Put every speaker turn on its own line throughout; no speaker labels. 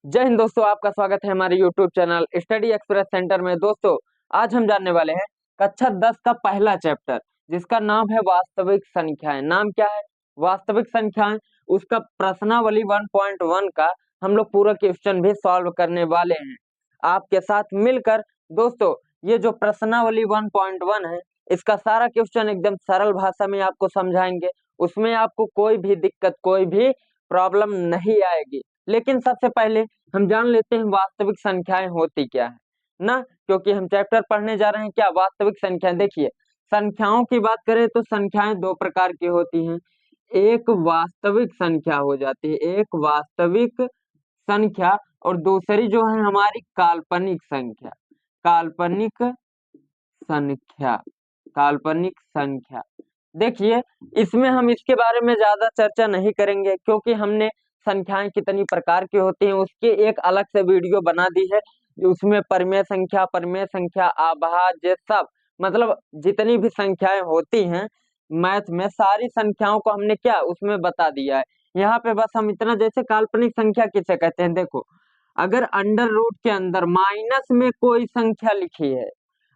जय हिंद दोस्तों, आपका स्वागत है हमारे YouTube channel study express centre में। दोस्तों, आज हम जानने वाले हैं कक्षा 10 का पहला चैप्टर, जिसका नाम है वास्तविक संख्याएं। नाम क्या है? वास्तविक संख्याएं। उसका प्रश्नावली 1.1 का हम लोग पूरा क्वेश्चन भी सॉल्व करने वाले हैं आपके साथ मिलकर। दोस्तों, ये जो प्रश्नावली 1.1 है, इसका सारा क्वेश्चन एकदम सरल भाषा में आपको समझाएंगे। उसमें आपको कोई भी दिक्कत, कोई भी प्रॉब्लम नहीं आएगी। लेकिन सबसे पहले हम जान लेते हैं वास्तविक संख्याएं होती क्या है ना, क्योंकि हम चैप्टर पढ़ने जा रहे हैं क्या, वास्तविक संख्याएं। देखिए, संख्याओं की बात करें तो संख्याएं दो प्रकार की होती हैं। एक वास्तविक संख्या हो जाती है, एक वास्तविक संख्या, और दूसरी जो है हमारी काल्पनिक संख्या। काल्पनिक संख्या, काल्पनिक संख्या। देखिए, इसमें हम इसके बारे में ज्यादा चर्चा नहीं करेंगे, क्योंकि हमने संख्याएं कितनी प्रकार की होती हैं उसकी एक अलग से वीडियो बना दी है। उसमें परिमेय संख्या, अभाज्य, सब मतलब जितनी भी संख्याएं होती हैं मैथ में, सारी संख्याओं को हमने क्या उसमें बता दिया है। यहाँ पे बस हम इतना, जैसे काल्पनिक संख्या किसे कहते हैं, देखो, अगर अंडर रूट के अंदर माइनस में कोई संख्या लिखी है,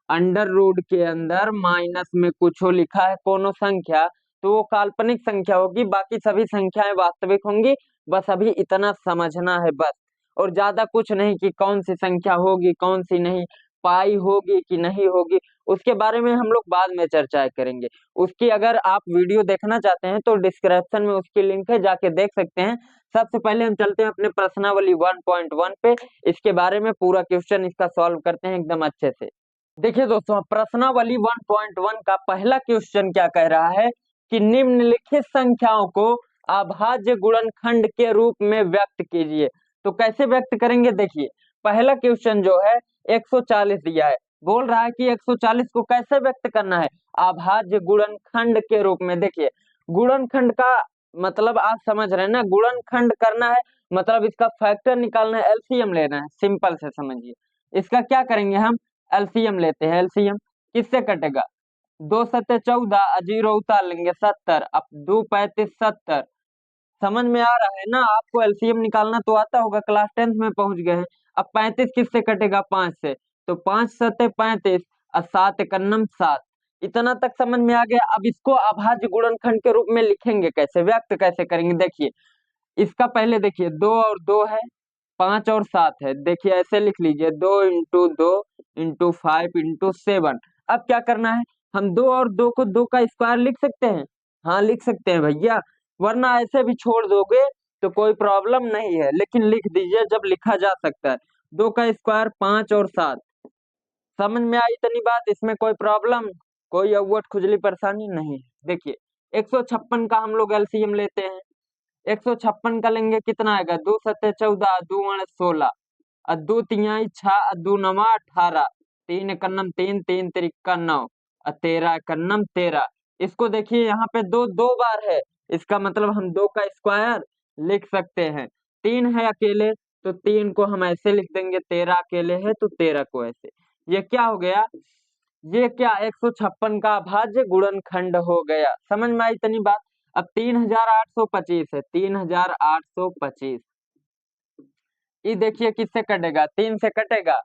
अंडर रूट के अंदर माइनस में कुछ लिखा है कोनो संख्या, तो वो काल्पनिक संख्या होगी, बाकी सभी संख्याएं वास्तविक होंगी। बस अभी इतना समझना है बस, और ज्यादा कुछ नहीं कि कौन सी संख्या होगी कौन सी नहीं, पाई होगी कि नहीं होगी, उसके बारे में हम लोग बाद में चर्चा करेंगे। उसकी अगर आप वीडियो देखना चाहते हैं तो डिस्क्रिप्शन में उसकी लिंक है, जाके देख सकते हैं। सबसे पहले हम चलते हैं अपने प्रश्नावली 1.1 पे, इसके बारे में पूरा क्वेश्चन इसका सॉल्व करते हैं एकदम अच्छे से। देखिए दोस्तों, प्रश्नावली 1.1 का पहला क्वेश्चन क्या कह रहा है कि निम्नलिखित संख्याओं को अभाज्य गुणनखंड के रूप में व्यक्त कीजिए। तो कैसे व्यक्त करेंगे? देखिए, पहला क्वेश्चन जो है 140 दिया है, बोल रहा है कि 140 को कैसे व्यक्त करना है, अभाज्य गुणनखंड के रूप में। देखिए, गुणनखंड का मतलब आप समझ रहे हैं ना, गुणनखंड करना है मतलब इसका फैक्टर निकालना है, एलसीएम लेना है, सिंपल से समझिए। इसका क्या करेंगे हम, एलसीएम लेते हैं। एलसीएम किससे कटेगा, 2×7=14, जीरो उतार लेंगे 70, अब 2×35=70। समझ में आ रहा है ना आपको, एलसीएम निकालना तो आता होगा, क्लास 10th में पहुंच गए हैं। अब 35 किससे कटेगा, 5 से, तो 5×7=35 और 7×1=7। इतना तक समझ में आ गया। अब इसको अभाज्य गुणनखंड के रूप में लिखेंगे कैसे, व्यक्त कैसे करेंगे? देखिए, इसका पहले देखिए 2 और 2 है, 5 और 7 है। देखिए ऐसे लिख लीजिए, 2×2×5×7। अब क्या करना है, हम 2 और 2 को 2 का स्क्वायर लिख सकते हैं। हाँ लिख सकते हैं भैया, वरना ऐसे भी छोड़ दोगे तो कोई प्रॉब्लम नहीं है, लेकिन लिख दीजिए जब लिखा जा सकता है। 2 का स्क्वायर 5 और 7। समझ में आई इतनी बात, इसमें कोई प्रॉब्लम, कोई अवट खुजली परेशानी नहीं है। देखिए, 156 का हम लोग एलसीएम लेते हैं। 156 का लेंगे, कितना आएगा, 2×7=14, 2×8=16, और 2×3=6, 2×9=18, 3×1=3, 3×3=9, और 13×1=13। इसको देखिए यहाँ पे दो दो बार है, इसका मतलब हम 2 का स्क्वायर लिख सकते हैं। 3 है अकेले तो 3 को हम ऐसे लिख देंगे, 13 अकेले है तो 13 को ऐसे। ये क्या हो गया, ये क्या 156 का अभाज्य गुणनखंड हो गया। समझ में आई इतनी बात। अब 3825 है, 3825, ये देखिए किससे कटेगा, 3 से कटेगा।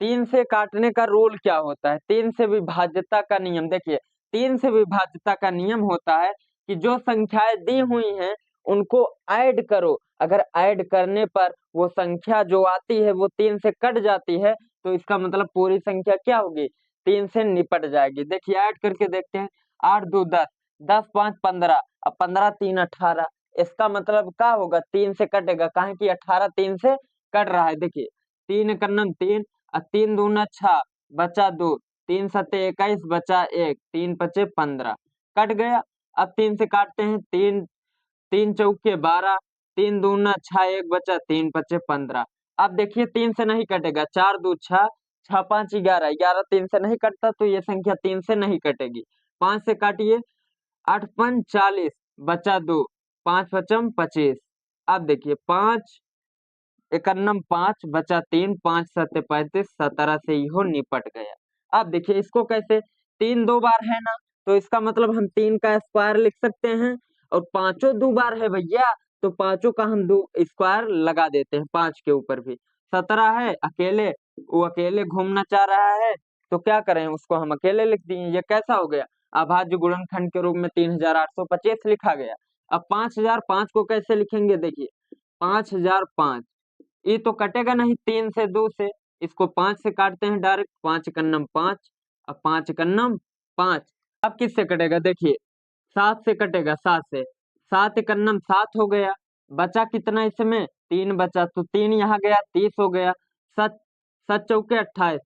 3 से काटने का रूल क्या होता है, 3 से विभाज्यता का नियम। देखिए, 3 से विभाज्यता का नियम होता है कि जो संख्याएं दी हुई हैं उनको ऐड करो, अगर ऐड करने पर वो संख्या जो आती है वो 3 से कट जाती है, तो इसका मतलब पूरी संख्या क्या होगी, 3 से निपट जाएगी। देखिए ऐड करके देखते हैं, 8×2=10, 10×5=15, अब 15×3=18। इसका मतलब क्या होगा, 3 से कटेगा, काहे कि 18 3 से कट रहा है। देखिए, 3×3 और 3×2=6, बचा 2, 3×7=21, बचा 1, 3×5=15, कट गया। अब 3 से काटते हैं, 3 3×4=12, 3×2=6, 1 बचा, 3×5=15। अब देखिए 3 से नहीं कटेगा, 4×2=6, 6×5=11, 11 3 से नहीं कटता तो ये संख्या 3 से नहीं कटेगी। 5 से काटिए, 8×5=40, बचा 2, 5×5=25। अब देखिए 5×1=5, बचा 3, 5×7=35, 17 से इहो निपट गया। अब देखिए इसको कैसे, 3 2 बार है ना, तो इसका मतलब हम 3 का स्क्वायर लिख सकते हैं, और पांचों 2 बार है भैया, तो पांचों का हम दो स्क्वायर लगा देते हैं, 5 के ऊपर भी। 17 है अकेले, वो अकेले घूमना चाह रहा है, तो क्या करें, उसको हम अकेले लिख दिए। ये कैसा हो गया, अभाज्य गुणनखंड के रूप में 3825 लिखा गया। अब 5005 को कैसे लिखेंगे, देखिए 5005, ये तो कटेगा नहीं 3 से 2 से, इसको 5 से काटते हैं डायरेक्ट, 5 कन्नम 5, अब 5 कन्नम 5। अब किससे कटेगा, देखिए 7 से कटेगा, 7 से, 7 कन्नम 7 हो गया। बचा कितना इसमें, 3 बचा, तो 3 यहाँ गया, 30 हो गया। 7 7 चौके 28,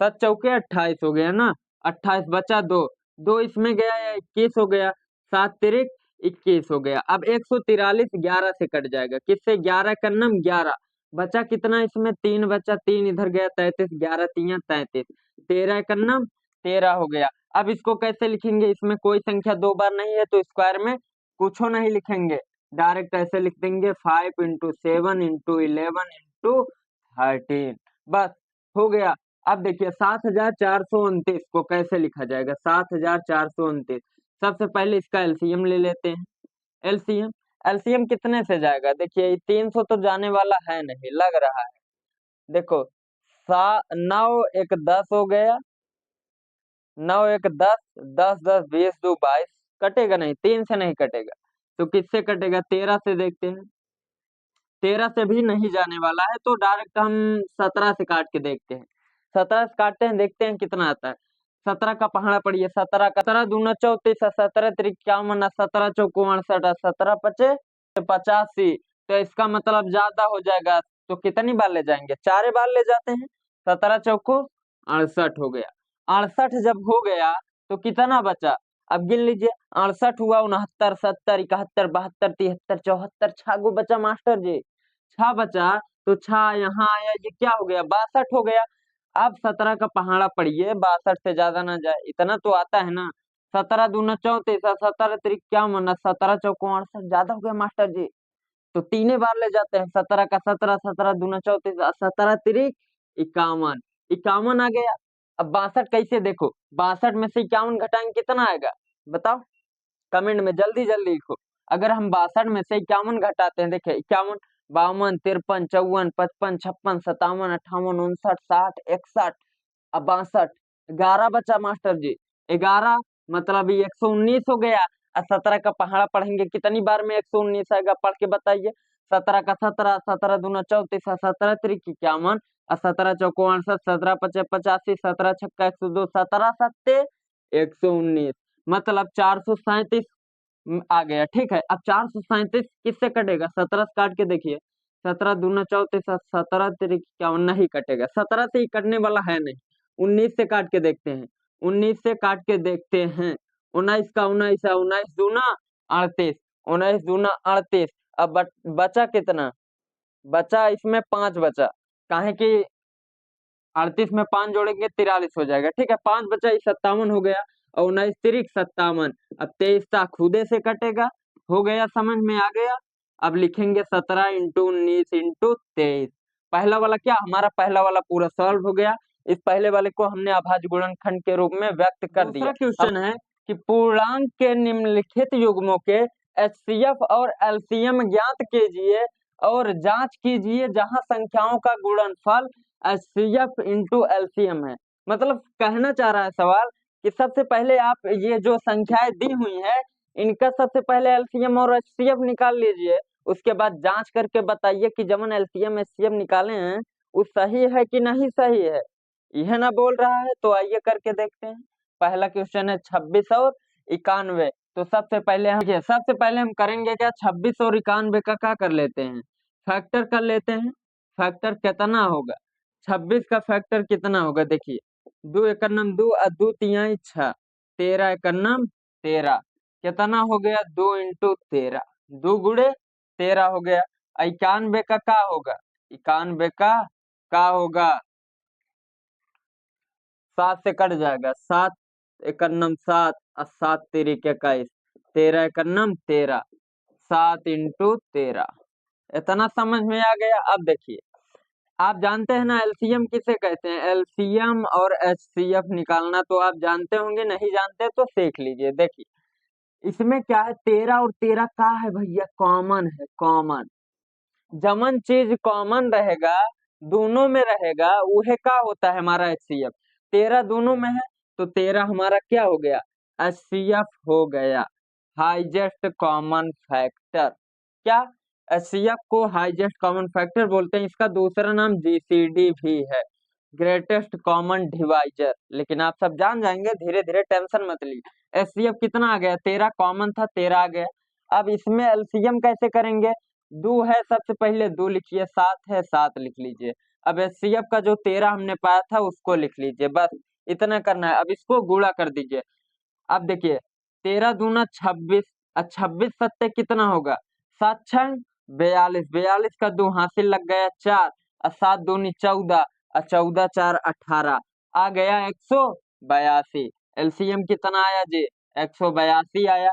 7 चौके 28 हो गया ना, 28 बचा 2, 2 इसमें गया या 21 हो गया, 7 तिरिक 21 हो गया। अब 143 11 से कट जाएगा, किससे, 11 कन्नम 11, बचा कितना इसमें, 3 बचा, 3 इधर गया, 33, 11 3 33, 13 कन्नम 13 हो गया। अब इसको कैसे लिखेंगे, इसमें कोई संख्या 2 बार नहीं है, तो स्क्वायर में कुछ नहीं लिखेंगे, डायरेक्ट ऐसे लिख देंगे 5 इंटू 7 इंटू 11 इंटू 13, बस हो गया। अब देखिए 7429 को कैसे लिखा जाएगा, 7429, सबसे पहले इसका एलसीएम ले लेते हैं। एलसीएम एलसीएम कितने से जाएगा, देखिए 300 तो जाने वाला है नहीं, लग रहा है, देखो 9 1 10 हो गया, 9 1 10, 10 10 20 2 22, कटेगा नहीं, 3 से नहीं कटेगा, तो किससे कटेगा, 13 से देखते हैं। 13 से भी नहीं जाने वाला है, तो डायरेक्ट हम 17 से काट के देखते हैं। 17 से काटते हैं, देखते हैं कितना आता है। 17 का पहाड़ा पड़िए, 17 का 17 दूना 34, 17 तिरिक 51, 17 चौको 68, 17 पचे 85, तो इसका मतलब ज्यादा हो जाएगा, तो कितनी बार ले जाएंगे, 4 बार ले जाते हैं। 17 चौको 68 हो गया, 68 जब हो गया तो कितना बचा, अब गिन लीजिए, 68 हुआ, 69 70 71 72 73 74, 6 गो बचा मास्टर जी, 6 बचा, तो 6 यहाँ आया, ये क्या हो गया, 62 हो गया। अब 17 का पहाड़ा पढ़िए, 62 से ज्यादा ना जाए, इतना तो आता है ना। 17 दूना 34, 17 तिरिक 51, 17 चौको 68, ज्यादा हो गया मास्टर जी, तो तीने बार ले जाते हैं। 17 का 17, 17 दूना 34, 17 तिरिक 51, 51 आ गया। अब 62 कैसे देखो, 62 में से 51 घटाएंगे कितना आएगा, बताओ, कमेंट में जल्दी जल्दी लिखो। अगर हम 62 में से 51 घटाते हैं, देखिए 51, 52, 53, 54, 55, 56, 57, 58, 59, 60, 61, अब 62, 11 बचा मास्टर जी, 11, मतलब ये 119 हो गया। और 17 का पहाड़ा पढ़ेंगे, कितनी बार में 119 आएगा, पढ़ के बताइए। 17 का 17, 17 दूना 34, 17 तिरिक 51, और 17 चौको 68, 17 पचे 85, 17 छक्का 102, 17 सत्ते 119, मतलब 437 आ गया, ठीक है। अब 437 किससे कटेगा, 17 से काट के देखिए, 17 दूना 34, 17 तिरिक 51, नहीं कटेगा, 17 से ही कटने वाला है नहीं। 19 से काट के देखते हैं, 19 से काट के देखते हैं, 19 का 19 है, 19 दूना 38, 19 दूना 38, अब बचा कितना, बचा इसमें 5 बचा, काहे कि 38 में 5 जोड़ेंगे 43 हो जाएगा, ठीक है, 5 बचा, 57 हो गया, और 19 तिरिक 57, अब 23 था खुदे से कटेगा, हो गया, समझ में आ गया। अब लिखेंगे 17 इंटू 19 इंटू 23, पहला वाला क्या, हमारा पहला वाला पूरा सॉल्व हो गया। इस पहले वाले को हमने अभाज्य गुणनखंड के रूप में व्यक्त कर दिया। क्वेश्चन है कि पूर्णांक के निम्नलिखित युग्मों के एचसीएफ और एलसीएम ज्ञात कीजिए और जांच कीजिए जहां संख्याओं का गुणनफल एचसीएफ इंटू एलसीएम है। मतलब कहना चाह रहा है सवाल कि सबसे पहले आप ये जो संख्याएं दी हुई है, इनका सबसे पहले एलसीएम और एचसीएफ निकाल लीजिए, उसके बाद जांच करके बताइए कि जब एलसीएम एचसीएफ निकाले हैं वो सही है कि नहीं सही है, यह ना बोल रहा है। तो आइए करके देखते हैं। पहला क्वेश्चन है 26 और 91, तो सबसे पहले हम करेंगे क्या, 26 और 91 का क्या कर लेते हैं, फैक्टर कर लेते हैं। फैक्टर कितना होगा, 26 का फैक्टर कितना होगा, देखिए 2 एकन्नम 2 और 2 तिहाई 6, 13 एकन्नम 13, कितना हो गया, 2 इंटू 13, 2 गुड़े 13 हो गया। 91 का क्या होगा, 91 का क्या होगा, 7 से कट जाएगा, 7 एकन्नम 7 और 7 तिरिक 21, 13 एकन्नम 13, 7 इंटू 13, इतना समझ में आ गया। अब देखिए, आप जानते हैं ना एलसीएम किसे कहते हैं, एलसीएम और एचसीएफ निकालना तो आप जानते होंगे, नहीं जानते तो सीख लीजिए। देखिए इसमें क्या है, 13 और 13 का है भैया, कॉमन है, कॉमन। जमन चीज कॉमन रहेगा, दोनों में रहेगा, उहे का होता है हमारा HCF। 13 दोनों में है, तो 13 हमारा क्या हो गया, HCF हो गया, हाईएस्ट कॉमन फैक्टर। क्या, HCF को हाईएस्ट कॉमन फैक्टर बोलते हैं। इसका दूसरा नाम GCD भी है, ग्रेटेस्ट कॉमन डिवाइजर। लेकिन आप सब जान जाएंगे धीरे धीरे, टेंशन मत लीजिए। HCF कितना आ गया, 13 कॉमन था, 13 आ गया। अब इसमें LCM कैसे करेंगे, दो है, सबसे पहले दो लिखिए, सात है, सात लिख लीजिए। अब HCF का जो 13 हमने पाया था उसको लिख लीजिए, बस इतना करना है। अब इसको गुणा कर दीजिए। अब देखिए, 13 दूना 26, 26 सत्ते कितना होगा, 7 छंग 42, 42 का दो हासिल लग गया 4, और 7 दूनी 14, और 14 4 18, आ गया 182। LCM कितना आया जी, 182 आया।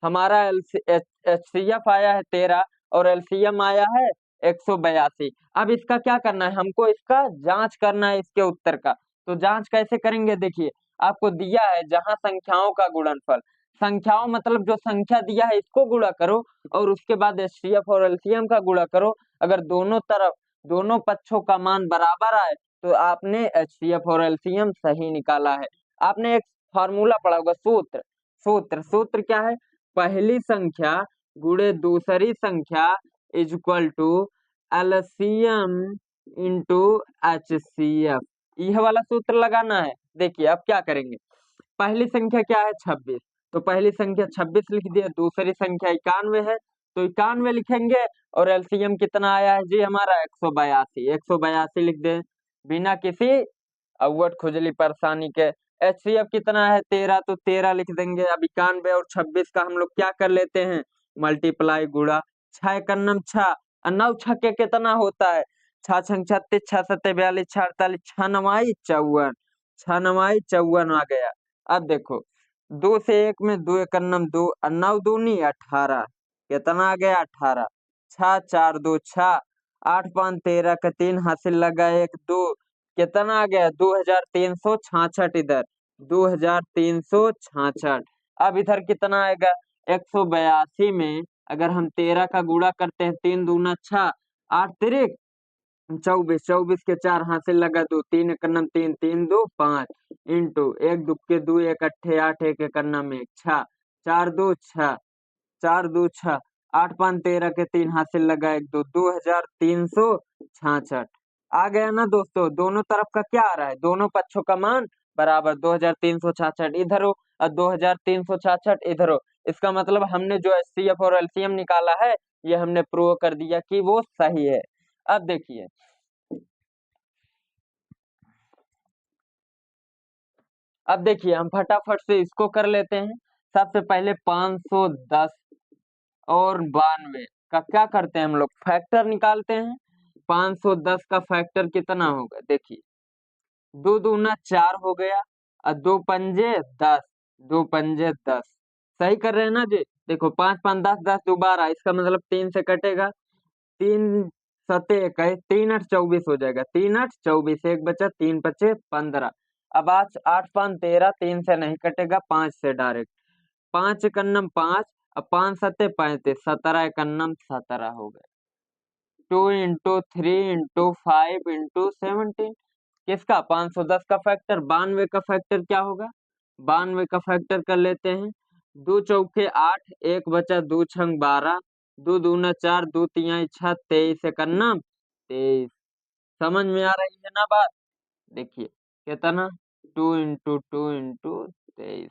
हमारा HCF आया है 13 और LCM आया है 182। अब इसका क्या करना है, हमको इसका जांच करना है, इसके उत्तर का। तो जांच कैसे करेंगे, देखिए आपको दिया है जहां संख्याओं का गुणनफल, संख्याओं मतलब जो संख्या दिया है इसको गुणा करो, और उसके बाद HCF और LCM का गुणा करो। अगर दोनों तरफ, दोनों पक्षों का मान बराबर आए तो आपने HCF और LCM सही निकाला है। आपने एक फॉर्मूला पढ़ा होगा, सूत्र। सूत्र क्या है, पहली संख्या गुणे दूसरी संख्या is equal to LCM into HCF। यह वाला सूत्र लगाना है। देखिए अब क्या करेंगे, पहली संख्या क्या है, 26, तो पहली संख्या 26 लिख दिया। दूसरी संख्या 91 है, तो 91 लिखेंगे। और LCM कितना आया है जी हमारा, 182, 182 लिख दे बिना किसी अवट खुजली परेशानी के। HCF कितना है 13, तो 13 लिख देंगे। अब 91 और 26 का हम लोग क्या कर लेते हैं, मल्टीप्लाई, गुणा। 6 एकन्नम 6, और 9 छक्के कितना होता है, 6 छंग 36, 6 सत्ते 42, 6 48, 6 नवाई 54, 6 नवाई 54 आ गया। अब देखो, 2 से 1 में 2 एकन्नम 2, और 9 दूनी 18, कितना आ गया 18, 6 4 2 6, 8 5 13 का 3 हासिल लगा 1 2, कितना आ गया 2366। इधर 2366। अब इधर कितना आएगा, 182 में अगर हम 13 का गुणा करते हैं, 3 दूना 6, 8 तिरिक 24, 24 के 4 हासिल लगा 2, 3 एकन्नम 3, 3 2 5, इंटू 1 दुक्के 2, 1 अट्ठे 8, 1 एकन्नम 1 6, 4 2 6, 4 2 6, 8 5 13 के 3 हासिल लगा 1 2, 2366। आ गया ना दोस्तों, दोनों तरफ का क्या आ रहा है, दोनों पक्षों का मान बराबर, 2366 इधर हो और 2366 इधर हो। इसका मतलब हमने जो HCF और LCM निकाला है, ये हमने प्रूव कर दिया कि वो सही है। अब देखिए, अब देखिए हम फटाफट से इसको कर लेते हैं। सबसे पहले 510 और 92 का क्या करते हैं, हम लोग फैक्टर निकालते हैं। 510 का फैक्टर कितना होगा, देखिए, दो दूना 4 हो गया, और 2 पंजे 10, 2 पंजे 10। सही कर रहे हैं ना जी, देखो 5 5 10, 10 दोबारा, इसका मतलब 3 से कटेगा, 3 सते 21, 3 8 24 हो जाएगा, 3 8 24, एक बचा, 3 पचे 15। अब आज 8 5 13, 3 से नहीं कटेगा, 5 से डायरेक्ट, 5 एकन्नम 5, अब 5 सत्ते 35, 17 एकन्नम 17 हो गए। 2 इंटू 3 इंटू 5 इंटू 17, किसका 510 का फैक्टर, 92 का फैक्टर क्या होगा, 92 का फैक्टर कर लेते हैं। 2 चौके 8, एक बचा, 2 छंग 12, 2 दूना 4, 2 तिहाई 6, 23 एकन्नम 23। समझ में आ रही है ना बात, देखिए कितना, 2 इंटू 2 इंटू 23।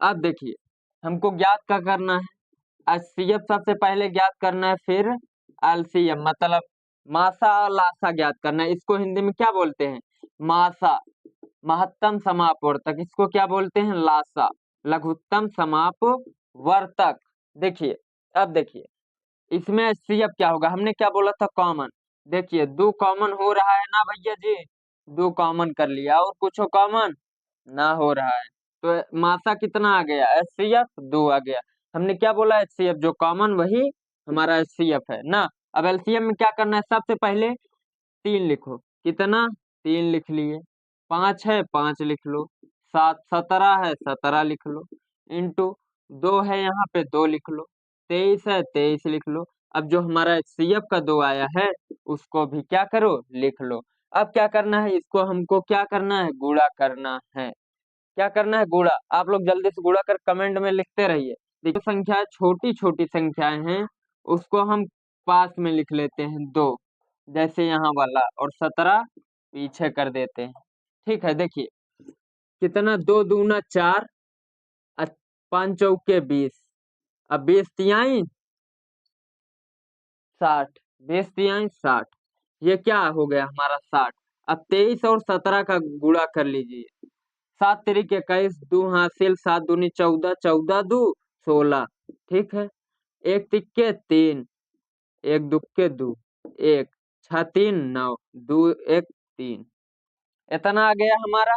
अब देखिए हमको ज्ञात क्या करना है, HCF सबसे पहले ज्ञात करना है, फिर LCM मतलब मासा और लासा ज्ञात करना है। इसको हिंदी में क्या बोलते हैं, मासा, महत्तम समापवर्तक, इसको क्या बोलते हैं, लासा, लघुत्तम समापवर्तक। देखिए, अब देखिए इसमें HCF क्या होगा, हमने क्या बोला था, कॉमन। देखिए दो कॉमन हो रहा है ना भैया जी, दो कॉमन कर लिया, और कुछ कॉमन ना हो रहा है, तो मासा कितना आ गया, HCF 2 आ गया। हमने क्या बोला, HCF जो कॉमन वही हमारा HCF है ना। अब LCM में क्या करना है, सबसे पहले 3 लिखो, कितना, 3 लिख लिए। 5 है, 5 लिख लो। 7 17 है 17 लिख लो, इंटू 2 है यहाँ पे 2 लिख लो, 23 है 23 लिख लो। अब जो हमारा HCF का 2 आया है उसको भी क्या करो, लिख लो। अब क्या करना है, इसको हमको क्या करना है, गुणा करना है। क्या करना है, गुणा। आप लोग जल्दी से गुणा कर कमेंट में लिखते रहिए। देखिए संख्याएं छोटी छोटी संख्याएं हैं, उसको हम पास में लिख लेते हैं 2, जैसे यहाँ वाला, और 17 पीछे कर देते हैं। ठीक है, देखिए कितना, 2 दूना 4, 5 चौके 20, अब 20 तिहाई 60, 20 तिहाई 60, ये क्या हो गया हमारा 60। अब 23 और 17 का गुणा कर लीजिए। 7 तिरिक 21, 2 हासिल, 7 दूनी 14, 14 दू 16। ठीक है, 1 तिक्के 3, 1 दुक्के 2, 1 6 3 9, 2 1 3, इतना आ गया हमारा।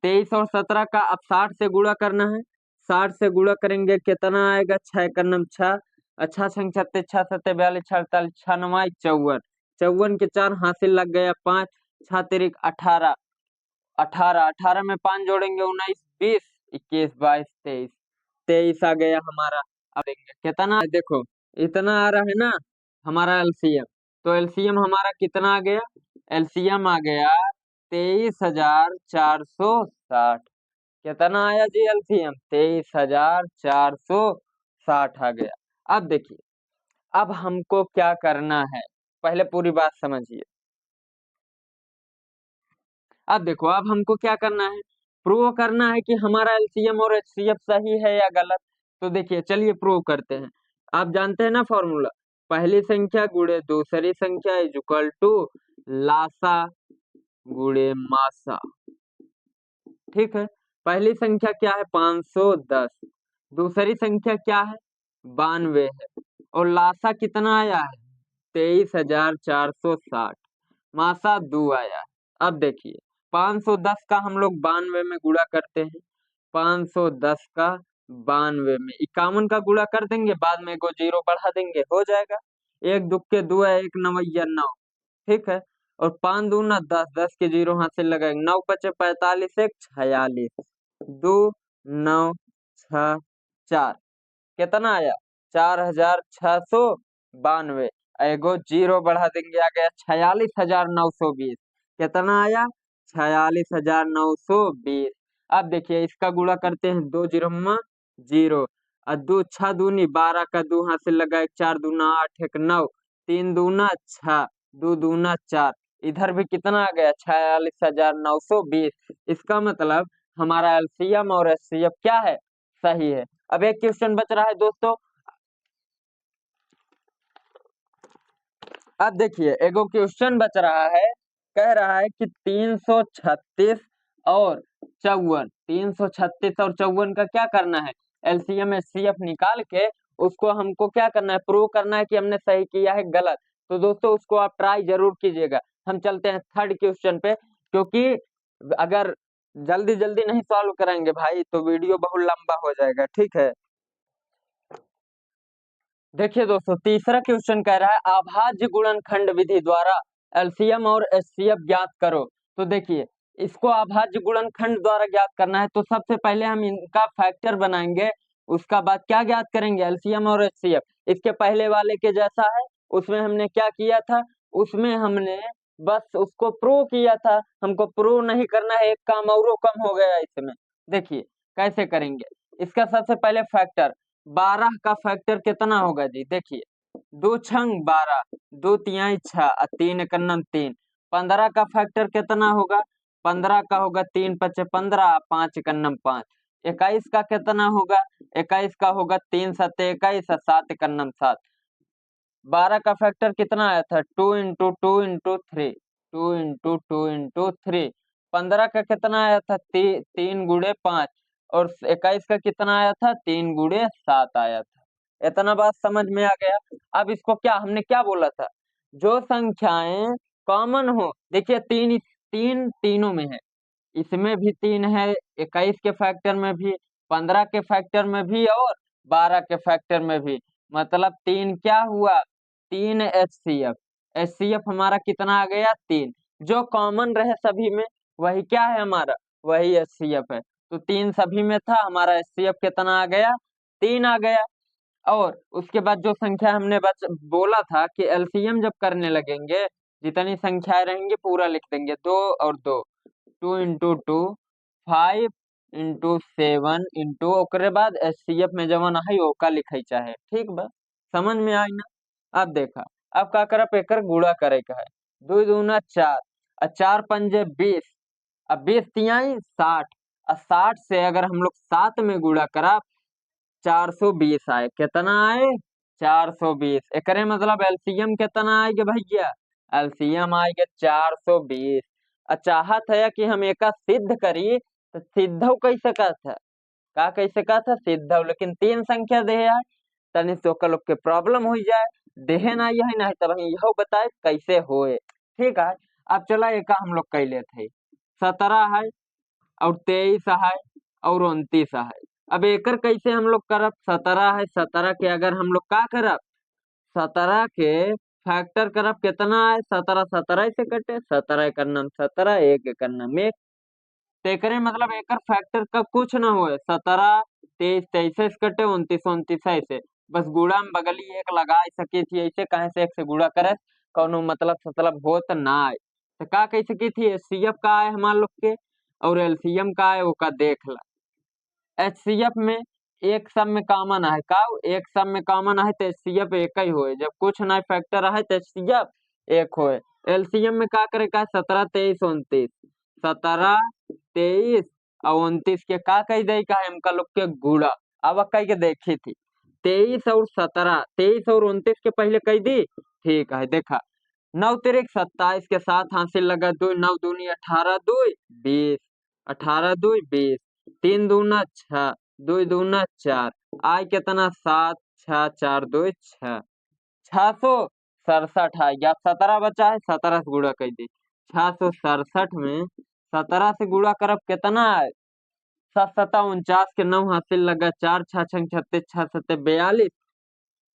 23 और 17 का अब 60 से गुणा करना है। 60 से गुणा करेंगे कितना आएगा, 6 का नम 6, अच्छा छंग छत्ते 6 सत्ते 42 48 6 नवाई 54, 54 के 4 हासिल लग गया 5, 6 तिरिक 18, 18 18 में 5 जोड़ेंगे 19 20 21 22 23, 23 आ गया हमारा। अब देखेंगे कितना है, देखो इतना आ रहा है ना हमारा एलसीएम। तो एलसीएम हमारा कितना आ गया, एलसीएम आ गया 23,460। कितना आया जी एलसीएम, 23,460 आ गया। अब देखिए, अब हमको क्या करना है, पहले पूरी बात समझिए। अब देखो, अब हमको क्या करना है, प्रूव करना है कि हमारा एलसीएम और एचसीएफ सही है या गलत। तो देखिए चलिए प्रूव करते हैं। आप जानते हैं ना फॉर्मूला, पहली संख्या गुणे दूसरी संख्या इज इक्वल टू लासा गुणे मासा। ठीक है, पहली संख्या क्या है 510, दूसरी संख्या क्या है 92 है, और लासा कितना आया है 23,460, मासा 2 आया है। अब देखिए 510 का हम लोग 92 में गुणा करते हैं, 510 का 92 में 51 का गुणा कर देंगे, बाद में एगो जीरो बढ़ा देंगे, हो जाएगा। एक दुक्के 2 है, एक नवैया 9। ठीक है, और 5 दूना 10, 10 के जीरो हाथ से लगाएंगे, 9 पचे 45, 1 46, 2 9 6 4, कितना आया 4,692, एगो जीरो बढ़ा देंगे, आ गया 46,920। कितना आया 46,920। अब देखिए इसका गुणा करते हैं, 2 जीरो जीरो, और 2 6 दूनी 12 का 2 हाथ से लगा, 4 दूना 8, 1 9, 3 दूना 6, 2 दूना 4, इधर भी कितना आ गया 46,920। इसका मतलब हमारा एलसीएम और एचसीएफ क्या है, सही है। अब एक क्वेश्चन बच रहा है दोस्तों। अब देखिए एगो क्वेश्चन बच रहा है, कह रहा है कि 336 और 54, 336 और 54 का क्या करना है, एलसीएम एचसीएफ निकाल के उसको हमको क्या करना है, प्रूव करना है कि हमने सही किया है गलत। तो दोस्तों उसको आप ट्राई जरूर कीजिएगा। हम चलते हैं थर्ड क्वेश्चन पे, क्योंकि अगर जल्दी जल्दी नहीं सॉल्व करेंगे भाई तो वीडियो बहुत लंबा हो जाएगा। ठीक है, देखिए दोस्तों तीसरा क्वेश्चन कह रहा है अभाज्य गुणनखंड विधि द्वारा एलसीएम और एचसीएफ ज्ञात करो। तो देखिए इसको अभाज्य गुणनखंड द्वारा ज्ञात करना है, तो सबसे पहले हम इनका फैक्टर बनाएंगे, उसका बाद क्या ज्ञात करेंगे, एलसीएम और एचसीएफ। इसके पहले वाले के जैसा है, उसमें हमने क्या किया था, उसमें हमने बस उसको प्रूव किया था, हमको प्रूव नहीं करना है, एक काम और कम हो गया इसमें। देखिए कैसे करेंगे, इसका सबसे पहले फैक्टर, 12 का फैक्टर कितना होगा जी, देखिए 2 छंग 12, 2 तिहाई 6, 3 एकन्नम 3। 15 का फैक्टर कितना होगा, 15 का होगा 3 पचे 15, 5 एकन्नम 5। 21 का कितना होगा, 21 का होगा 3 सत्ते 21, 7 एकन्नम 7। 12 का फैक्टर कितना आया था 2 इंटू 2 इंटू 3, 2 इंटू 2 इंटू 3। 15 का कितना आया था 3 गुणे 5, और 21 का कितना आया था 3 गुणे 7 आया था। इतना बात समझ में आ गया। अब इसको क्या हमने क्या बोला था, जो संख्याएं कॉमन हो, देखिए तीन तीन तीनों में है, इसमें भी 3 है, 21 के फैक्टर में भी, 15 के फैक्टर में भी, और 12 के फैक्टर में भी। मतलब 3 क्या हुआ, 3 एचसीएफ। एचसीएफ हमारा कितना आ गया 3, जो कॉमन रहे सभी में वही क्या है हमारा, वही एचसीएफ है। तो 3 सभी में था, हमारा HCF कितना आ गया, 3 आ गया। और उसके बाद जो संख्या हमने बोला था कि LCM जब करने लगेंगे, जितनी संख्याएं रहेंगी पूरा लिख देंगे, 2 और 2, 2 इंटू 2, 5 इंटू 7 इंटू, ओकरे बाद HCF में जवन आई ओका लिखे चाहे, ठीक बा, समझ में आई ना। अब देखा, अब का करब, एकर गुणा करे का है, 2 दूना 4 और 4 पंजे 20, अब 20 तिहाई 60, और 60 से अगर हम लोग 7 में गुणा करा 420 आए, कितना आए, 420। एकरे मतलब LCM कितना आएगा भैया, LCM आएगा 420। चाहत है कि हम एका सिद्ध करी, तो सिद्धौ कैसे कहता, का कैसे कहता सिद्धौ, लेकिन 3 संख्या दे है, तनी तो लोग के प्रॉब्लम हो जाए, देहे ना यही नहीं, तब यह बताए कैसे होए, ठीक है। अब चला एका हम लोग कह लेते, 17 है और 23 है और 29 है। अब एकर कैसे हम लोग करब, 17 है, 17 के अगर हम लोग का करब, 17 के फैक्टर करब, कितना है, 17 17 से कटे, 17 एकर नाम 17, एक एकर नाम 1, तो एकरे मतलब एकर फैक्टर का कुछ ना होए, 17 23 23 से कटे, 29 29 से, बस गुणा में बगली एक लगा सकी थी, ऐसे कहे से एक से गुणा करे कौनो मतलब हो तो ना आए, तो का कह सकी थी, HCF का है हमार लोग के, और LCM का है वो का देख ला। HCF में एक सब में कॉमन है, का एक सब में कॉमन है तो HCF एक ही होए, जब कुछ ना फैक्टर है तो HCF एक होए। LCM में का करे का, 17 23 29, 17 23 और 29 के का कह दे का, हमका लोग के गुड़ा, अब कह के देखी थी, 23 और 17, 23 और 29 के पहले कह दी, ठीक है, देखा 9 तिरिक 27 के साथ हासिल लगा 2, 9 दूनी 18, 2 20, 18 2 20, 3 दूना 6, 2 दूना 4, आय कितना 7 6 4 2 6, 667 है, या 17 बचा है, 17 से गुणा कर दी, 667 में 17 से गुणा करब कितना है, 7 7 49 के 9 हासिल लगा 4, 6 6 36, 6 7 42,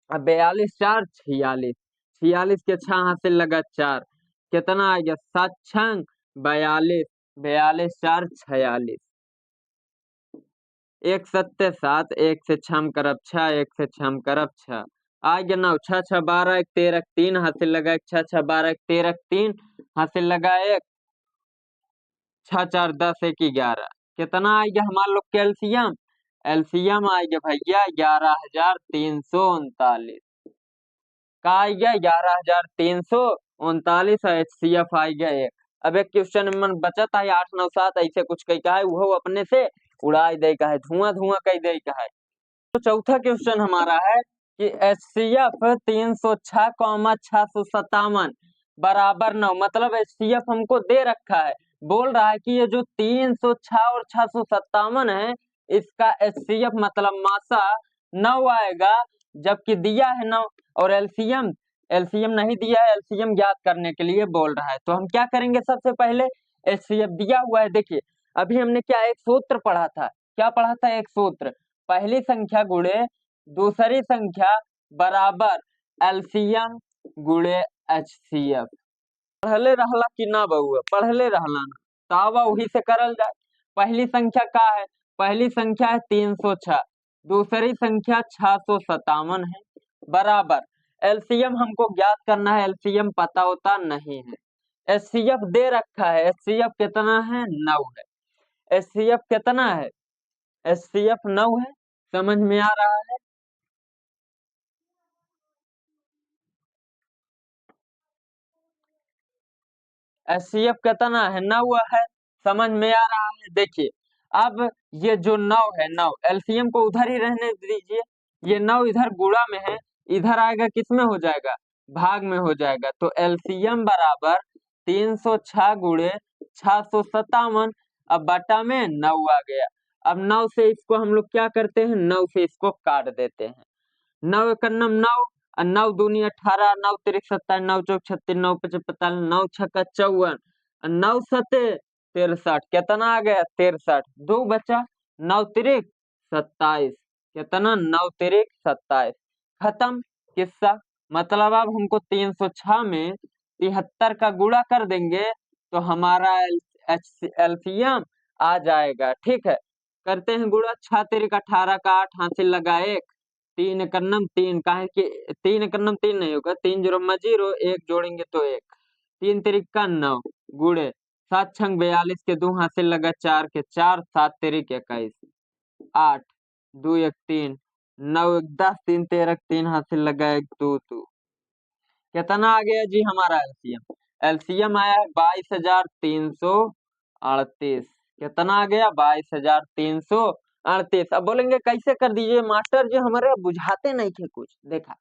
अब 42 4 46, 46 के 6 हासिल लगा 4, कितना आ गया, 7 6 42, 42 4 46, 1 7 7, 1 से 6 करब 6, 1 से 6 करब 6, आ गया 9, 6 6 12 1 13 3 हासिल लगा 1, 6 6 12 1 13 3 हासिल लगा 1, 6 4 10 1 11, कितना आ गया हमारे लोग के LCM, LCM आ गया भैया 11,339, का आ गया 11,339, HCF आ गया 1। अब एक क्वेश्चन में बचत है 8 9 7 ऐसे कुछ कही का है, वो अपने से उड़ाई दे का है, धुआं धुआं कही दे का है। तो चौथा क्वेश्चन हमारा है कि HCF 306,657 बराबर 9, मतलब HCF हमको दे रखा है, बोल रहा है कि ये जो 306 और 657 है, इसका HCF मतलब मासा 9 आएगा, जबकि दिया है 9, और LCM नहीं दिया है, LCM ज्ञात करने के लिए बोल रहा है। तो हम क्या करेंगे, सबसे पहले HCF दिया हुआ है, देखिए अभी हमने क्या एक सूत्र पढ़ा था, क्या पढ़ा था, एक सूत्र, पहली संख्या गुणे दूसरी संख्या बराबर LCM गुणे HCF, पढ़ले रहला कि ना बउआ, पढ़ले रहला ना, तावा वही से करल जाए। पहली संख्या का है, पहली संख्या है 306, दूसरी संख्या 657 है, बराबर LCM हमको ज्ञात करना है, LCM पता होता नहीं है, HCF दे रखा है, HCF कितना है, 9 है, HCF कितना है, HCF 9 है, समझ में आ रहा है, HCF कितना है, 9 है, समझ में आ रहा है। देखिए अब ये जो 9 है, 9 LCM को उधर ही रहने दीजिए, ये 9 इधर गुणा में है, इधर आएगा किस में हो जाएगा, भाग में हो जाएगा, तो LCM बराबर 306 गुणे 657, अब बटा में 9 आ गया। अब 9 से इसको हम लोग क्या करते हैं, 9 से इसको काट देते हैं, 9 एक नम 9, 9 दूनी 18, 9 तिरिक 27, 9 चौक 36, 9 पचे 45, 9 छक्का 54, 9 सते 63, कितना आ गया 63, दो बचा, 9 तिरिक 27, कितना 9 तिरिक 27, खत्म किस्सा। मतलब अब हमको 306 में 73 का गुणा कर देंगे तो हमारा LCM आ जाएगा, ठीक है। करते हैं गुणा, 6 तिरिक 18 का 8 हासिल लगा 1, 3 एकन्नम 3, काहे कि 3 एकन्नम 3 नहीं होगा, 3 जीरो में 0, 1 जोड़ेंगे तो 1, 3 तिरिक का 9 गुणे 7 छंग 42 के 2 हासिल लगा 4 के 4, 7 तिरिक 21, 8 2 1 3, 9 1 10, 3 13 3 हासिल लगा 1 2 2। कितना आ गया जी हमारा एलसीएम? एलसीएम आया है 22,338। कितना आ गया? 22,338। अब बोलेंगे कैसे कर दीजिए मास्टर जी, हमारे बुझाते नहीं थे कुछ। देखा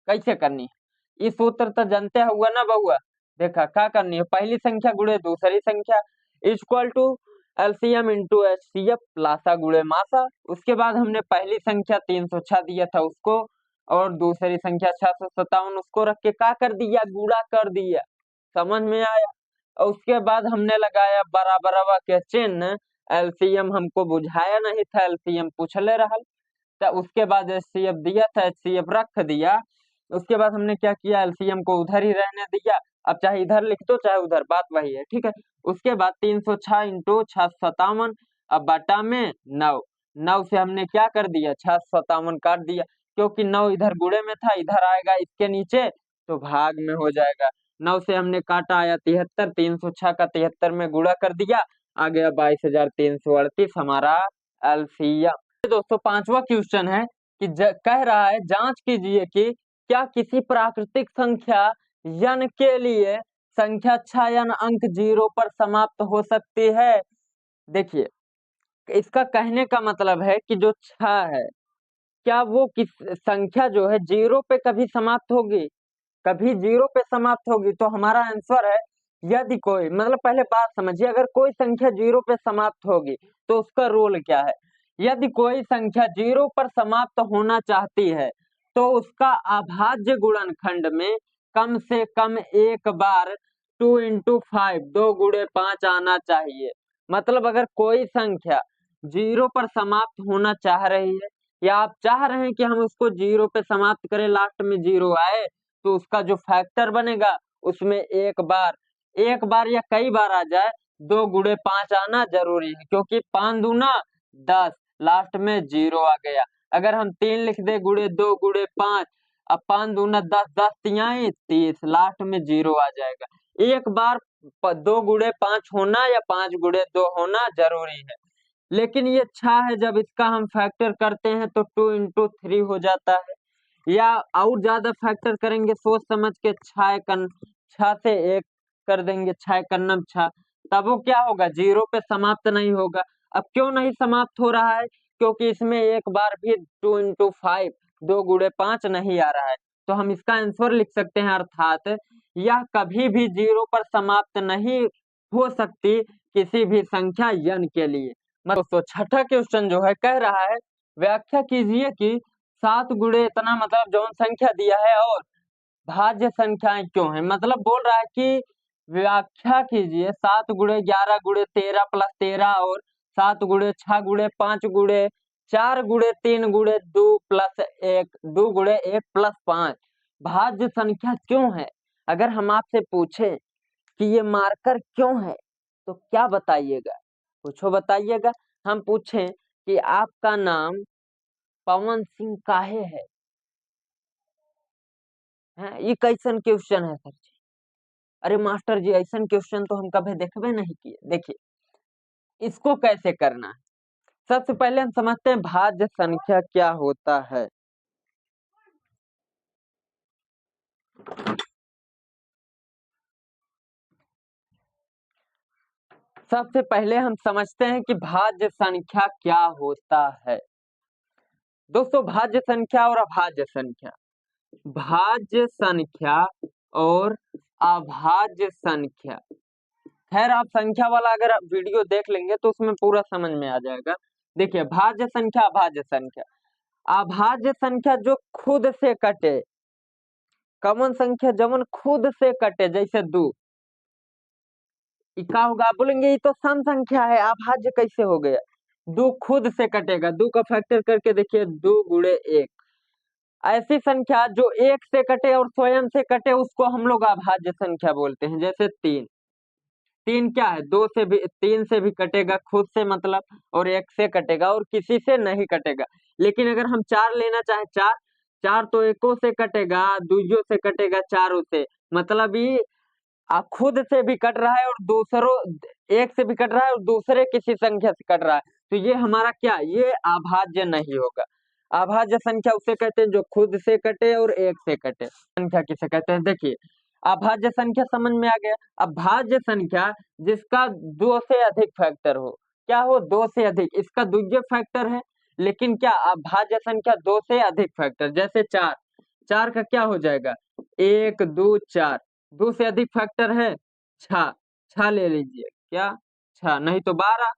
कैसे करनी है, इस सूत्र तो जानते हुआ ना बहुआ। देखा क्या करनी है, पहली संख्या गुणे दूसरी संख्या equal to LCM into HCF लासा गुणे मासा। उसके बाद हमने पहली संख्या 306 दिया था उसको, और दूसरी संख्या 657 उसको रख के क्या कर दिया, गुणा कर दिया। समझ में आया? और उसके बाद हमने लगाया बराबरवा के चिन्ह। एलसीएम हमको बुझाया नहीं था, एलसीएम पूछले रहल, तो उसके बाद एचसीएफ दिया था, एचसीएफ रख दिया। उसके बाद हमने क्या किया, एलसीएम को उधर ही रहने दिया। अब चाहे इधर लिख दो चाहे उधर, बात वही है, ठीक है। उसके बाद 306 इंटू 657, अब बटा में 9, 9 से हमने क्या कर दिया, 657 काट दिया, क्योंकि 9 इधर गुणे में था, इधर आएगा इसके नीचे तो भाग में हो जाएगा। 9 से हमने काटा, आया 73, 306 का 73 में गुणा कर दिया, आ गया 22,338 हमारा एलसीएम। दोस्तों पांचवा क्वेश्चन है कि कह रहा है जांच कीजिए कि क्या किसी प्राकृतिक संख्या n के लिए संख्या छायन अंक 0 पर समाप्त हो सकती है। देखिए इसका कहने का मतलब है कि जो 6 है, क्या वो किस संख्या जो है 0 पे कभी समाप्त होगी, कभी 0 पे समाप्त होगी। तो हमारा आंसर है यदि कोई, मतलब पहले बात समझिए, अगर कोई संख्या 0 पे समाप्त होगी तो उसका रोल क्या है। यदि कोई संख्या 0 पर समाप्त होना चाहती है तो उसका अभाज्य गुणनखंड में कम से कम एक बार 2 इंटू 5, 2 गुणे 5 आना चाहिए। मतलब अगर कोई संख्या 0 पर समाप्त होना चाह रही है, या आप चाह रहे हैं कि हम उसको 0 पे समाप्त करें, लास्ट में 0 आए, तो उसका जो फैक्टर बनेगा उसमें एक बार या कई बार आ जाए, 2 गुणे 5 आना जरूरी है, क्योंकि 5 दूना 10, लास्ट में 0 आ गया। अगर हम 3 लिख दे, गुणे 2 गुणे 5, अब 5 दूना 10, 10 तिहाई 30, लास्ट में 0 आ जाएगा। एक बार 2 गुणे 5 होना या 5 गुणे 2 होना जरूरी है। लेकिन ये 6 है, जब इसका हम फैक्टर करते हैं तो 2 इंटू 3 हो जाता है, या और ज्यादा फैक्टर करेंगे सोच समझ के, 6 से 1 कर देंगे, 6 कन्नम 6, तब वो क्या होगा, 0 पे समाप्त नहीं होगा। अब क्यों नहीं समाप्त हो रहा है, क्योंकि इसमें एक बार भी 2 इंटू 5, 2 गुणे 5 नहीं आ रहा है। तो हम इसका आंसर लिख सकते हैं, अर्थात यह कभी भी 0 पर समाप्त नहीं हो सकती किसी भी संख्या n के लिए। दोस्तों छठा क्वेश्चन जो है कह रहा है व्याख्या कीजिए कि 7 गुणे इतना, मतलब जौन संख्या दिया है और भाज्य संख्याएं क्यों है। मतलब बोल रहा है कि व्याख्या कीजिए 7 गुणे 11 गुणे 13 प्लस 13, और 7 गुणे 6 गुणे 5 गुणे 4 गुणे 3 गुणे 2 प्लस 1, 2 गुणे 1 प्लस 5 भाज्य संख्या क्यों है। अगर हम आपसे पूछे कि ये मार्कर क्यों है तो क्या बताइएगा, कुछ बताइएगा। हम पूछें कि आपका नाम पवन सिंह काहे है, ये कैसन क्वेश्चन है सर जी। अरे मास्टर जी ऐसा क्वेश्चन तो हम कभी देखबे नहीं किए। देखिए इसको कैसे करना है, सबसे पहले हम समझते हैं भाज्य संख्या क्या होता है। सबसे पहले हम समझते हैं कि भाज्य संख्या क्या होता है। दोस्तों भाज्य संख्या और अभाज्य संख्या, भाज्य संख्या और अभाज्य संख्या, खैर आप संख्या वाला अगर आप वीडियो देख लेंगे तो उसमें पूरा समझ में आ जाएगा। देखिए भाज्य संख्या अभाज्य संख्या, अभाज्य संख्या जो खुद से कटे, कॉमन संख्या जवन खुद से कटे, जैसे 2, क्या होगा, आप बोलेंगे ये तो सम संख्या है, अभाज्य कैसे हो गया। 2 खुद से कटेगा, 2 का फैक्टर करके देखिए, 2 गुणे 1, ऐसी संख्या जो 1 से कटे और स्वयं से कटे उसको हम लोग अभाज्य संख्या बोलते हैं। जैसे 3, तीन क्या है, दो से भी, तीन से भी कटेगा खुद से मतलब, और एक से कटेगा और किसी से नहीं कटेगा। लेकिन अगर हम चार लेना चाहे, चार, चार तो एको से कटेगा, दुइयों से कटेगा, चारों से, मतलब ये खुद से भी कट रहा है और दूसरों, एक से भी कट रहा है और दूसरे किसी संख्या से कट रहा है, तो ये हमारा क्या, ये अभाज्य नहीं होगा। अभाज्य संख्या उसे कहते हैं जो खुद से कटे और एक से कटे। संख्या किसे कहते हैं, देखिए अभाज्य संख्या समझ में आ गया। अब भाज्य संख्या जिसका दो से अधिक फैक्टर हो, क्या हो, दो से अधिक, इसका द्वितीय फैक्टर है, लेकिन क्या अभाज्य संख्या दो से अधिक फैक्टर, जैसे चार, चार का क्या हो जाएगा, एक दो चार, दो से अधिक फैक्टर है छह, छह ले लीजिए, क्या छह, नहीं तो बारह,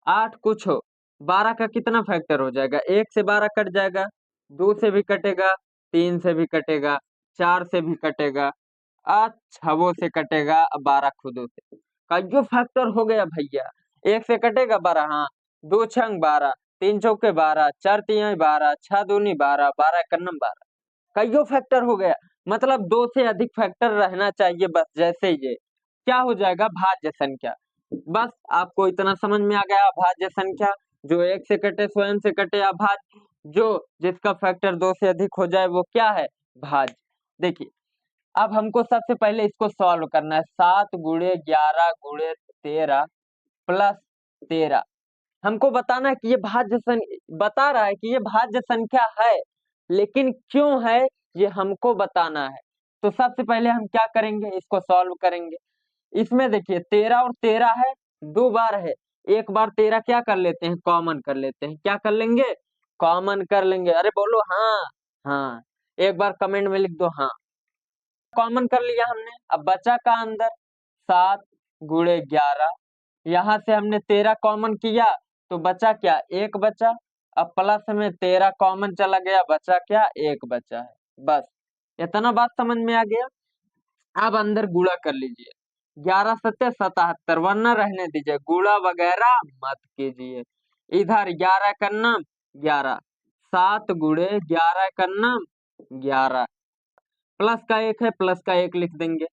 आठ कुछ हो, बारह का कितना फैक्टर हो जाएगा, एक से बारह कट जाएगा, दो से भी कटेगा, तीन से भी कटेगा, चार से भी कटेगा, छवो से कटेगा, बारह खुदों से, कईयो फैक्टर हो गया भैया। एक से कटेगा बारह, हाँ, दो छंग बारह, तीन चौके बारह, चार तिहाई बारह, छह दूनी बारह, बारह एकन्नम बारह, कईयो फैक्टर हो गया। मतलब दो से अधिक फैक्टर रहना चाहिए, बस जैसे ये क्या हो जाएगा, भाज्य संख्या। बस आपको इतना समझ में आ गया, अभाज्य संख्या जो एक से कटे, स्वयं से कटे, अभाज्य जो जिसका फैक्टर दो से अधिक हो जाए वो क्या है, भाज्य। देखिए अब हमको सबसे पहले इसको सॉल्व करना है, 7 × 11 × 13 प्लस 13, हमको बताना है कि ये बता रहा है कि ये भाज्य संख्या है, लेकिन क्यों है ये हमको बताना है। तो सबसे पहले हम क्या करेंगे, इसको सॉल्व करेंगे। इसमें देखिए 13 और 13 है, दो बार है, एक बार 13 क्या कर लेते हैं, कॉमन कर लेते हैं, क्या कर लेंगे, कॉमन कर लेंगे। अरे बोलो हाँ, हाँ, एक बार कमेंट में लिख दो हाँ। कॉमन कर लिया हमने, अब बचा का अंदर 7 × 11, यहाँ से हमने 13 कॉमन किया तो बचा क्या, एक बचा, अब प्लस में 13 कॉमन चला गया, बचा क्या, एक बचा है, बस इतना बात समझ में आ गया। अब अंदर गुणा कर लीजिए, 11×7 = 77, वरना रहने दीजिए, गुणा वगैरह मत कीजिए। इधर 11 करना 11, 7 × 11 करना 11, प्लस का एक है, प्लस का एक लिख देंगे,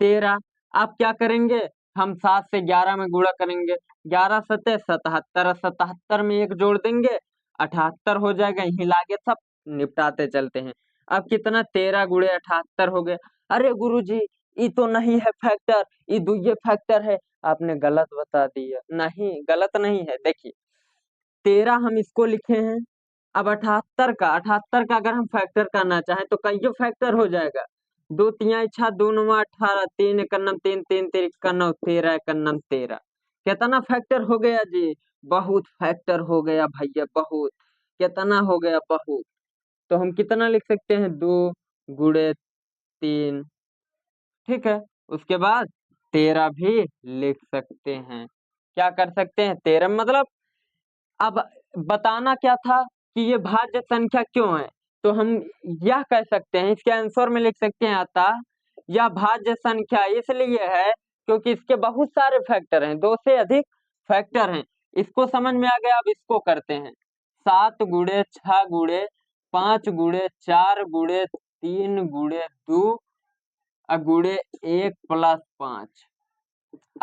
13। अब क्या करेंगे, हम 7 से 11 में गुणा करेंगे, 11×7 = 77, 77 में एक जोड़ देंगे, 78 हो जाएगा, यही लागे सब निपटाते चलते हैं। अब कितना, 13 × 78 हो गया। अरे गुरुजी ये तो नहीं है फैक्टर, ये दुइये फैक्टर है, आपने गलत बता दिया। नहीं, गलत नहीं है, देखिए 13 हम इसको लिखे हैं, अब 78 का अगर हम फैक्टर करना चाहें तो कईयो फैक्टर हो जाएगा, दो तिहाई छह, दो नवा 18, तीन एकन्नम तीन, तीन तिरिक का 9, 13 एकन्नम 13, कितना फैक्टर हो गया जी, बहुत फैक्टर हो गया भैया, बहुत, कितना हो गया, बहुत। तो हम कितना लिख सकते हैं, 2 × 3, ठीक है, उसके बाद 13 भी लिख सकते हैं, क्या कर सकते हैं, 13 मतलब। अब बताना क्या था कि ये भाज्य संख्या क्यों है, तो हम यह कह सकते हैं, इसके आंसर में लिख सकते हैं, अतः यह भाज्य संख्या इसलिए है क्योंकि इसके बहुत सारे फैक्टर हैं, दो से अधिक फैक्टर हैं। इसको समझ में आ गया, अब इसको करते हैं, 7 × 6 × 5 × 4 × 3 × 2 गुणे 1 + 5।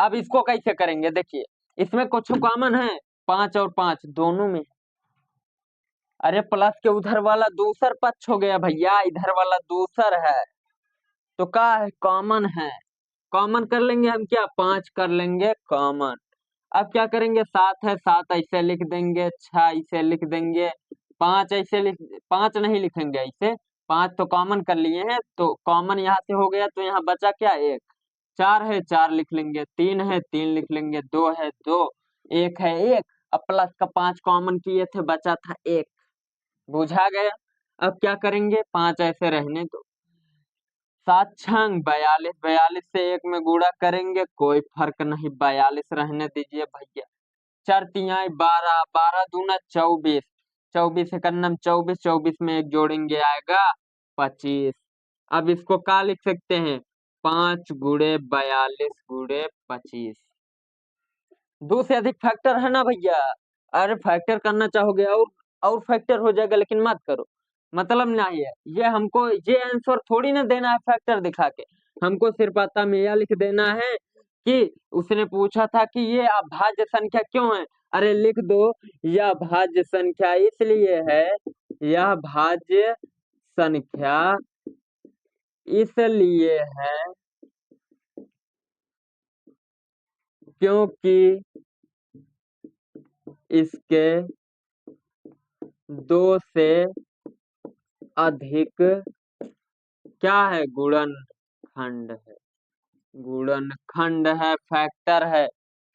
अब इसको कैसे करेंगे, देखिए इसमें कुछ कॉमन है, 5 और 5 दोनों में, अरे प्लस के उधर वाला दूसर पक्ष हो गया भैया, इधर वाला दूसर है, तो क्या है, कॉमन है, कॉमन कर लेंगे हम, क्या 5 कर लेंगे कॉमन। अब क्या करेंगे, 7 है, 7 ऐसे लिख देंगे, 6 ऐसे लिख देंगे, 5 ऐसे लिख, 5 नहीं लिखेंगे ऐसे, 5 तो कॉमन कर लिए हैं, तो कॉमन यहाँ से हो गया, तो यहाँ बचा क्या, एक, 4 है, 4 लिख लेंगे, 3 है, 3 लिख लेंगे, 2 है, 2, 1 है, 1, अब प्लस का 5 कॉमन किए थे, बचा था 1, बुझा गया। अब क्या करेंगे, 5 ऐसे रहने दो, 7 छंग 42, 42 से 1 में गुणा करेंगे, कोई फर्क नहीं, 42 रहने दीजिए भैया। 4 तिहाई 12, 12 दूना 24, 24 एकन्नम 24, 24 में एक जोड़ेंगे आएगा 25। अब इसको क्या लिख सकते हैं, 5 × 42 × 25, दो से अधिक फैक्टर है ना भैया, अरे फैक्टर करना चाहोगे और फैक्टर हो जाएगा, लेकिन मत करो, मतलब नहीं है, ये हमको ये आंसर थोड़ी ना देना है फैक्टर दिखा के, हमको सिर्फ आता में यह लिख देना है कि उसने पूछा था कि ये अभाज्य संख्या क्यों है। अरे लिख दो, यह भाज्य संख्या इसलिए है, यह भाज्य संख्या इसलिए है क्योंकि इसके दो से अधिक क्या है, गुणनखंड है, गुणनखंड है, फैक्टर है।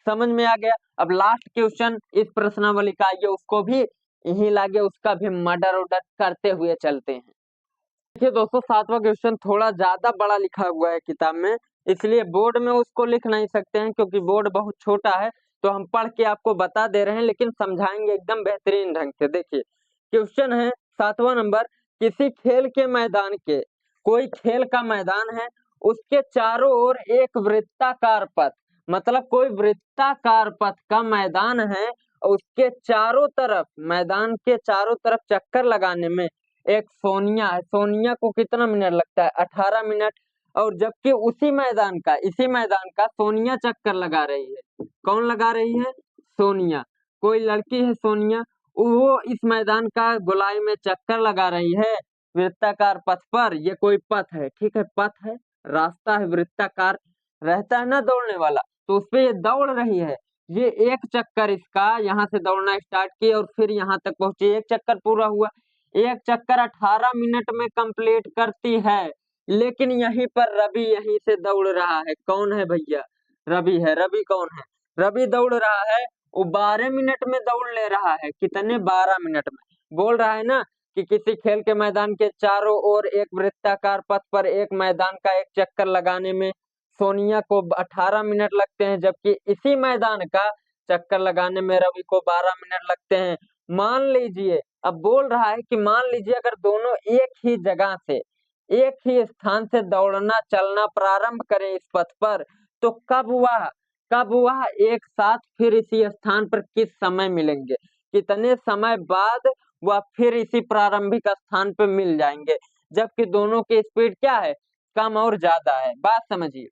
समझ में आ गया। अब लास्ट क्वेश्चन इस प्रश्नावली का, ये उसको भी यही लागे, उसका भी मर्डर ऑर्डर करते हुए चलते हैं। देखिए दोस्तों, 7वां क्वेश्चन थोड़ा ज्यादा बड़ा लिखा हुआ है किताब में, इसलिए बोर्ड में उसको लिख नहीं सकते हैं क्योंकि बोर्ड बहुत छोटा है। तो हम पढ़ के आपको बता दे रहे हैं, लेकिन समझाएंगे एकदम बेहतरीन ढंग से। देखिए क्वेश्चन है 7वां नंबर, किसी खेल के मैदान के, कोई खेल का मैदान है, उसके चारों ओर एक वृत्ताकार पथ, मतलब कोई वृत्ताकार पथ का मैदान है और उसके चारों तरफ, मैदान के चारों तरफ चक्कर लगाने में एक सोनिया है। सोनिया को कितना मिनट लगता है, 18 मिनट। और जबकि उसी मैदान का, इसी मैदान का सोनिया चक्कर लगा रही है। कौन लगा रही है, सोनिया, कोई लड़की है सोनिया, वो इस मैदान का गोलाई में चक्कर लगा रही है वृत्ताकार पथ पर। ये कोई पथ है, ठीक है, पथ है, रास्ता है, वृत्ताकार रहता है ना दौड़ने वाला, तो उस पे ये दौड़ रही है। ये एक चक्कर इसका यहाँ से दौड़ना स्टार्ट किया और फिर यहाँ तक पहुंची, एक चक्कर पूरा हुआ। एक चक्कर 18 मिनट में कंप्लीट करती है, लेकिन यहीं पर रवि यहीं से दौड़ रहा है। कौन है भैया, रवि है। रवि कौन है, रवि दौड़ रहा है, वो 12 मिनट में दौड़ ले रहा है। कितने, 12 मिनट में। बोल रहा है ना कि किसी खेल के मैदान के चारों ओर एक वृत्ताकार पथ पर एक मैदान का एक चक्कर लगाने में सोनिया को 18 मिनट लगते हैं, जबकि इसी मैदान का चक्कर लगाने में रवि को 12 मिनट लगते हैं। मान लीजिए, अब बोल रहा है कि मान लीजिए अगर दोनों एक ही जगह से, एक ही स्थान से दौड़ना चलना प्रारंभ करें इस पथ पर, तो कब वह एक साथ फिर इसी स्थान पर किस समय मिलेंगे, कितने समय बाद वह फिर इसी प्रारंभिक स्थान पर मिल जाएंगे, जबकि दोनों की स्पीड क्या है, कम और ज्यादा है। बात समझिए,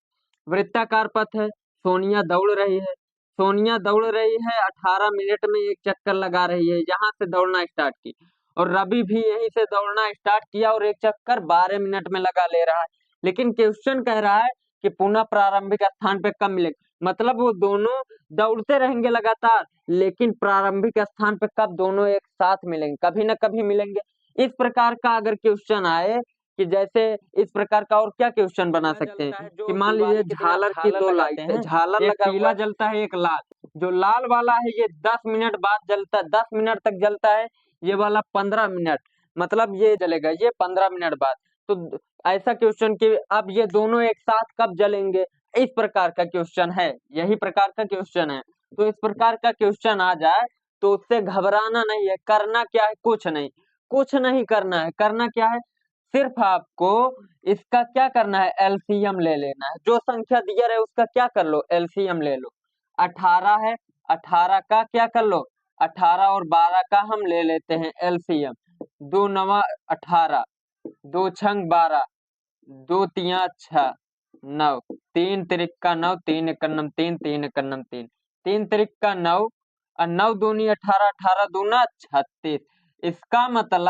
वृत्ताकार पथ है, सोनिया दौड़ रही है, सोनिया दौड़ रही है, 18 मिनट में एक चक्कर लगा रही है, यहाँ से दौड़ना स्टार्ट की, और रवि भी यहीं से दौड़ना स्टार्ट किया और एक चक्कर 12 मिनट में लगा ले रहा है। लेकिन क्वेश्चन कह रहा है कि पुनः प्रारंभिक स्थान पे कब मिलेगा, मतलब वो दोनों दौड़ते रहेंगे लगातार, लेकिन प्रारंभिक स्थान पे कब दोनों एक साथ मिलेंगे, कभी ना कभी मिलेंगे। इस प्रकार का अगर क्वेश्चन आए कि जैसे इस प्रकार का, और क्या क्वेश्चन बना सकते हैं कि मान लीजिए झालर की दो लाइटें हैं, झालर एक पीला जलता है एक लाल, जो लाल वाला है ये 10 मिनट बाद जलता है, 10 मिनट तक जलता है, ये वाला 15 मिनट, मतलब ये जलेगा ये 15 मिनट बाद। तो ऐसा क्वेश्चन कि अब ये दोनों एक साथ कब जलेंगे, इस प्रकार का क्वेश्चन है, यही प्रकार का क्वेश्चन है। तो इस प्रकार का क्वेश्चन आ जाए तो उससे घबराना नहीं है, करना क्या है, कुछ नहीं, कुछ नहीं करना है। करना क्या है, सिर्फ आपको इसका क्या करना है, एलसीएम ले लेना है। जो संख्या दिया रहे उसका क्या कर लो, एलसीएम ले लो। 18 है, 18 का क्या कर लो, 18 और 12 का हम ले लेते हैं एलसीएम। 2 नवा 18, 2 छंग 12, 2 तिया 6, 9, 3 तिरिक्का 9, 3 एकन्नम 3, 3 एकन्नम 3, 3 तिरिक्का 9 और 9 दूनी 18, 18 दूना 36। इसका मतलब